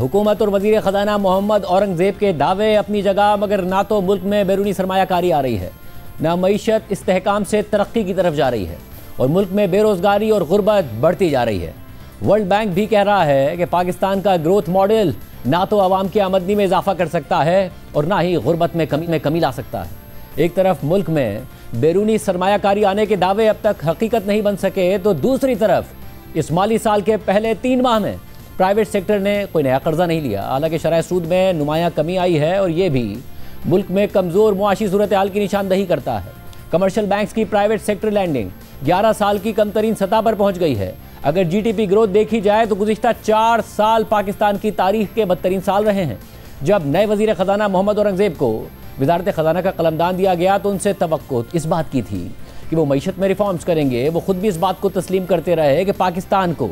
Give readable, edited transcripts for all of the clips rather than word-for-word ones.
हुकूमत और वजीर ख़जाना मोहम्मद औरंगज़ेब के दावे अपनी जगह, मगर ना तो मुल्क में बैरूनी सरमायाकारी आ रही है, ना मईशत इस्तेहकाम से तरक्की की तरफ जा रही है और मुल्क में बेरोज़गारी और गुर्बत बढ़ती जा रही है। वर्ल्ड बैंक भी कह रहा है कि पाकिस्तान का ग्रोथ मॉडल ना तो आवाम की आमदनी में इजाफा कर सकता है और ना ही गुर्बत में कमी ला सकता है। एक तरफ मुल्क में बैरूनी सरमायाकारी आने के दावे अब तक हकीकत नहीं बन सके, तो दूसरी तरफ इस माली साल के पहले 3 माह में प्राइवेट सेक्टर ने कोई नया कर्जा नहीं लिया। हालांकि शरह सूद में नुमायां कमी आई है और ये भी मुल्क में कमज़ोर मुआशी सूरत हाल की निशानदही करता है। कमर्शियल बैंक्स की प्राइवेट सेक्टर लैंडिंग 11 साल की कम तरीन सतह पर पहुँच गई है। अगर GDP ग्रोथ देखी जाए तो गुज़िश्ता 4 साल पाकिस्तान की तारीख के बदतरीन साल रहे हैं। जब नए वज़ीर ख़जाना मोहम्मद औरंगज़ेब को वज़ारत ख़जाना का कलमदान दिया गया तो उनसे तवक्को इस बात की थी कि वो मईशत में रिफॉर्म्स करेंगे। वो खुद भी इस बात को तस्लीम करते रहे कि पाकिस्तान को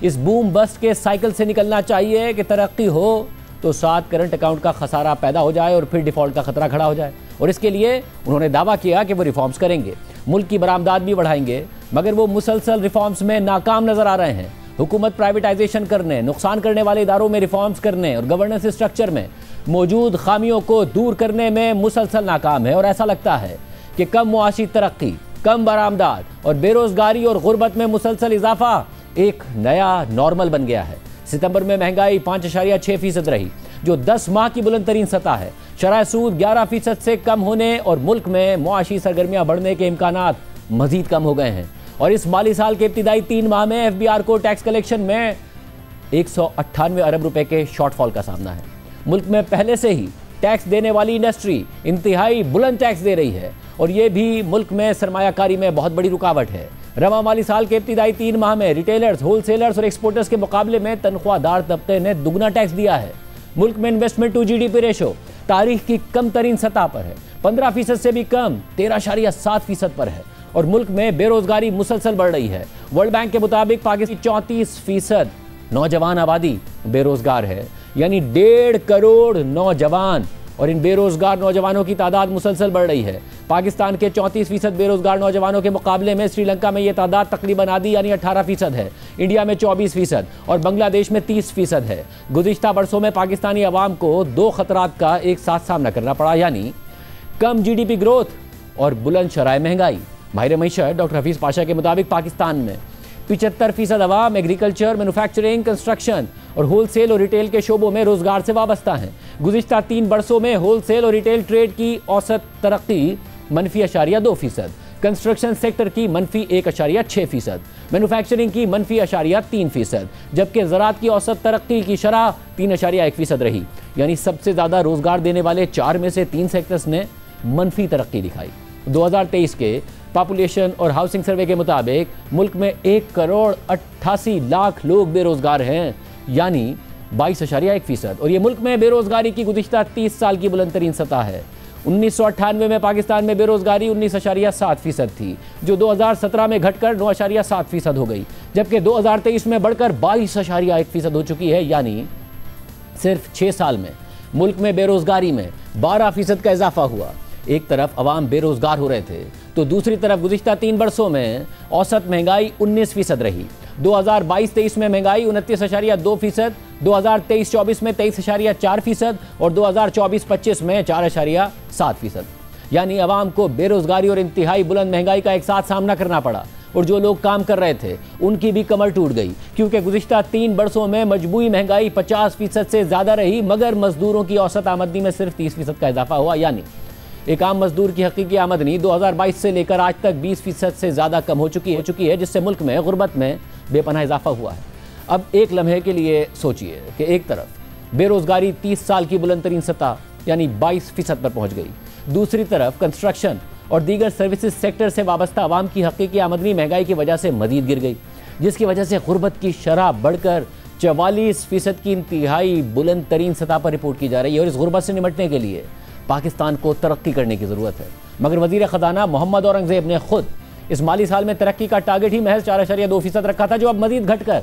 इस बूम बस्ट के साइकिल से निकलना चाहिए कि तरक्की हो तो साथ करंट अकाउंट का खसारा पैदा हो जाए और फिर डिफ़ॉल्ट का खतरा खड़ा हो जाए। और इसके लिए उन्होंने दावा किया कि वो रिफॉर्म्स करेंगे, मुल्क की बरामदात भी बढ़ाएंगे, मगर वो मुसलसल रिफॉर्म्स में नाकाम नज़र आ रहे हैं। हुकूमत प्राइवेटाइजेशन करने, नुकसान करने वाले इदारों में रिफॉर्म्स करने और गवर्नेंस स्ट्रक्चर में मौजूद खामियों को दूर करने में मुसलसल नाकाम है। और ऐसा लगता है कि कम मुआशी तरक्की, कम बरामदात और बेरोज़गारी और गुर्बत में मुसलसल इजाफा एक नया नॉर्मल बन गया है। सितंबर में महंगाई 5.6% रही, जो 10 माह की बुलंद तरीन सतह है। शरह सूद 11% से कम होने और मुल्क में मुआशी सरगर्मियाँ बढ़ने के इम्कानात मजीद कम हो गए हैं। और इस माली साल के इब्तिदाई 3 माह में FBR को टैक्स कलेक्शन में 198 अरब रुपए के शॉर्टफॉल का सामना है। मुल्क में पहले से ही टैक्स देने वाली इंडस्ट्री इंतहाई बुलंद टैक्स दे रही है और ये भी मुल्क में सरमायाकारी में बहुत बड़ी रुकावट है। रवा माली साल के इब्तिदाई 3 माह में रिटेलर्स, होलसेलर्स और एक्सपोर्टर्स के मुकाबले में तनख्वाहदार तबके ने दुगना टैक्स दिया है। मुल्क में इन्वेस्टमेंट टू GDP रेशो तारीख की कम तरीन सतह पर है, 15% से भी कम 13.7% पर है और मुल्क में बेरोजगारी मुसलसल बढ़ रही है। वर्ल्ड बैंक के मुताबिक पाकिस्तान की 34% नौजवान आबादी बेरोजगार है, यानी 1.5 करोड़ नौजवान, और इन बेरोजगार नौजवानों की तादाद मुसलसल बढ़ रही है। पाकिस्तान के 34% बेरोजगार नौजवानों के मुकाबले में श्रीलंका में ये तादाद तकरीबन आधी यानी 18% है, इंडिया में 24% और बांग्लादेश में 30% है। गुज़िश्ता बरसों में पाकिस्तानी अवाम को 2 खतरात का एक साथ सामना करना पड़ा, यानी कम GDP ग्रोथ और बुलंद शरह महंगाई। माहिर मईशत डॉक्टर हफीज़ पाशा के मुताबिक पाकिस्तान में 75% अवाम एग्रीकल्चर, मैन्युफैक्चरिंग, कंस्ट्रक्शन और होलसेल और रिटेल के शोबों में रोजगार से वाबस्ता हैं। गुज़िश्ता 3 बरसों में होलसेल और रिटेल ट्रेड की औसत तरक्की -2%, कंस्ट्रक्शन सेक्टर की -1.6%, मैन्युफैक्चरिंग की -3%, जबकि ज़राअत की औसत तरक्की की शरह 3.1% रही। यानी सबसे ज़्यादा रोजगार देने वाले 4 में से 3 सेक्टर्स ने मनफी तरक्की दिखाई। 2023 के पॉपुलेशन और हाउसिंग सर्वे के मुताबिक मुल्क में 1 करोड़ 88 लाख लोग बेरोजगार हैं, यानी 22.1%, और ये मुल्क में बेरोजगारी की गुज़िश्ता 30 साल की बुलंद तरीन सतह है। 1998 में पाकिस्तान में बेरोजगारी 19.7% थी, जो 2017 में घटकर 9.7% हो गई, जबकि 2023 में बढ़कर 22.1% हो चुकी है। यानी सिर्फ 6 साल में मुल्क में बेरोजगारी में 12% का इजाफा हुआ। एक तरफ अवाम बेरोजगार हो रहे थे तो दूसरी तरफ गुज़िश्ता 3 बरसों में औसत महंगाई 19% रही। 2022-23 में महंगाई 29.2%, 2023-24 में 23.4% और 2024-25 में 4.7%। यानी अवाम को बेरोजगारी और इंतहाई बुलंद महंगाई का एक साथ सामना करना पड़ा और जो लोग काम कर रहे थे उनकी भी कमर टूट गई, क्योंकि गुज़िश्ता 3 बरसों में मजबूरी महंगाई 50% से ज़्यादा रही, मगर मजदूरों की औसत आमदनी में सिर्फ 30% का इजाफा हुआ। यानी एक आम मजदूर की हकीकी आमदनी 2022 से लेकर आज तक 20% से ज़्यादा कम हो चुकी है, जिससे मुल्क में गुर्बत में बेपनाह इजाफा हुआ है। अब एक लम्हे के लिए सोचिए कि एक तरफ बेरोजगारी 30 साल की बुलंद तरीन सतह यानी 22% पर पहुँच गई, दूसरी तरफ कंस्ट्रक्शन और दीगर सर्विसेज सेक्टर से वाबस्ता अवाम की हकीकी आमदनी महंगाई की वजह से मजीद गिर गई, जिसकी वजह से गुर्बत की शरह बढ़कर 44% की इंतहाई बुलंद तरीन सतह पर रिपोर्ट की जा रही है। और इस गुर्बत से निपटने के लिए पाकिस्तान को तरक्की करने की ज़रूरत है, मगर वज़ीर ख़जाना मोहम्मद औरंगज़ेब ने खुद इस माली साल में तरक्की का टारगेट ही महज 4.2% रखा था, जो अब मजीद घटकर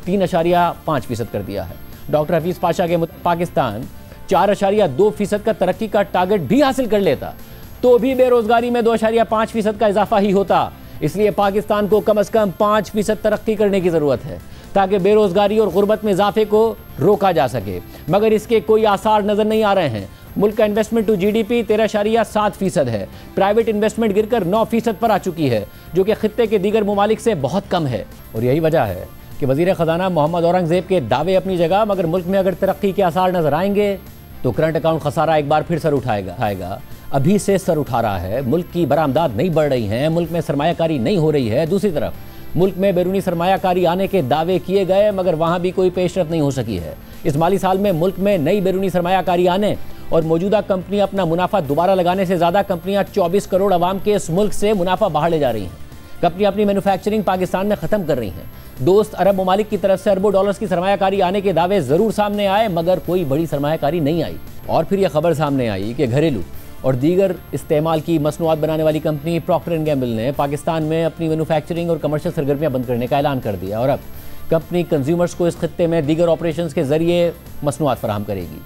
3.5% कर दिया है। डॉक्टर हफीज़ पाशा के मुताबिक पाकिस्तान 4.2% का तरक्की का टारगेट भी हासिल कर लेता तो भी बेरोजगारी में 2.5% का इजाफा ही होता। इसलिए पाकिस्तान को कम से कम 5% तरक्की करने की ज़रूरत है। تاکہ بے روزگاری اور غربت میں اضافے کو روکا جا سکے، مگر اس کے کوئی آثار نظر نہیں آ رہے ہیں۔ ملک کا investment to G D P 13.7% ہے، پرائیویٹ انویسٹمنٹ گر کر 9% پر آ چکی ہے، جو کہ خطے کے دیگر ممالک سے بہت کم ہے۔ اور یہی وجہ ہے کہ وزیر خزانہ محمد اورنگ زیب کے دعوے اپنی جگہ، مگر ملک میں اگر ترقی کے آثار نظر آئیں گے تو کرنٹ اکاؤنٹ خسارہ ایک بار پھر سر اٹھائے گا۔ ابھی سے سر اٹھا رہا ہے، ملک کی برآمدات نہیں بڑھ رہی ہیں، ملک میں سرمایہ کاری نہیں ہو رہی ہے۔ دوسری طرف ملک میں بیرونی سرمایہ کاری آنے کے دعوے کیے گئے، مگر وہاں بھی کوئی پیش رفت نہیں ہو سکی ہے۔ اس مالی سال میں ملک میں نئی بیرونی سرمایہ کاری آنے اور موجودہ کمپنیاں اپنا منافع دوبارہ لگانے سے زیادہ کمپنیاں 24 کروڑ عوام کے اس ملک سے منافع باہر لے جا رہی ہیں۔ کمپنیاں اپنی مینوفیکچرنگ پاکستان میں ختم کر رہی ہیں۔ دوست عرب ممالک کی طرف سے اربوں ڈالرز کی سرمایہ کاری آنے کے دعوے ضرور سامنے آئے، مگر کوئی بڑی سرمایہ کاری نہیں آئی۔ اور پھر یہ خبر سامنے آئی کہ گھریلو اور دیگر استعمال کی مصنوعات بنانے والی کمپنی پراکٹر اینڈ گیمبل نے پاکستان میں اپنی مینوفیکچرنگ اور کمرشل سرگرمیاں بند کرنے کا اعلان کر دیا، اور اب کمپنی کنزیومرز کو اس خطے میں دیگر آپریشنز کے ذریعے مصنوعات فراہم کرے گی۔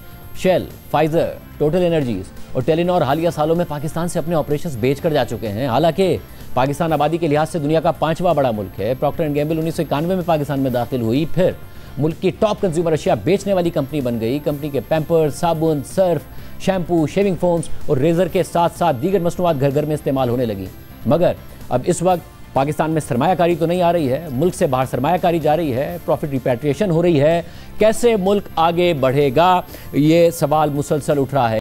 شیل، فائزر، ٹوٹل انرجیز اور ٹیلینور حالیہ سالوں میں پاکستان سے اپنے آپریشنز بیچ کر جا چکے ہیں۔ حالانکہ پاکستان آبادی کے لحاظ سے دنیا کا 5واں بڑا ملک ہے۔ پراکٹر اینڈ گیمبل 1991 میں پاکستان میں داخل ہوئی، پھر ملک کی ٹاپ کنزیومر اشیاء بیچنے والی کمپنی بن گئی۔ کمپنی کے پیمپر، صابن، سرف، شیمپو، شیونگ فومز اور ریزر کے ساتھ ساتھ دیگر مصنوعات گھر گھر میں استعمال ہونے لگی۔ مگر اب اس وقت پاکستان میں سرمایہ کاری تو نہیں آ رہی ہے، ملک سے باہر سرمایہ کاری جا رہی ہے، پروفٹ ریپیٹریشن ہو رہی ہے۔ کیسے ملک آگے بڑھے گا، یہ سوال مسلسل اٹھ رہا ہے۔